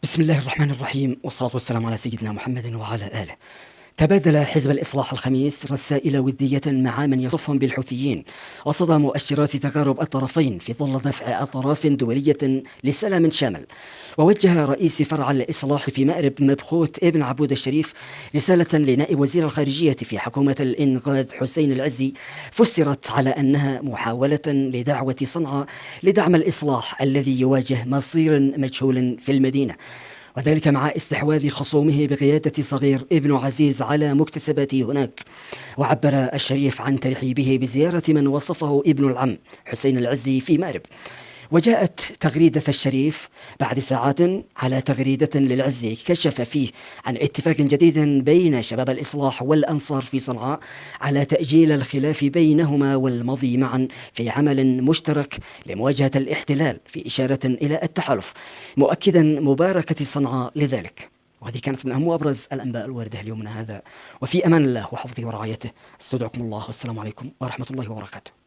بسم الله الرحمن الرحيم، والصلاة والسلام على سيدنا محمد وعلى آله. تبادل حزب الإصلاح الخميس رسائل ودية مع من يصفهم بالحوثيين، وصدى مؤشرات تقارب الطرفين في ظل دفع أطراف دولية لسلام شامل. ووجه رئيس فرع الإصلاح في مأرب مبخوت ابن عبود الشريف رسالة لنائب وزير الخارجية في حكومة الإنقاذ حسين العزي، فسرت على أنها محاولة لدعوة صنعاء لدعم الإصلاح الذي يواجه مصير مجهول في المدينة، وذلك مع استحواذ خصومه بقيادة صغير ابن عزيز على مكتسباته هناك. وعبر الشريف عن ترحيبه بزيارة من وصفه ابن العم حسين العزي في مأرب. وجاءت تغريدة الشريف بعد ساعات على تغريدة للعزي كشف فيه عن اتفاق جديد بين شباب الإصلاح والأنصار في صنعاء على تأجيل الخلاف بينهما والمضي معا في عمل مشترك لمواجهة الاحتلال، في إشارة إلى التحالف، مؤكدا مباركة صنعاء لذلك. وهذه كانت من أهم وأبرز الأنباء الواردة اليومنا هذا، وفي أمان الله وحفظه ورعايته. استودعكم الله، والسلام عليكم ورحمة الله وبركاته.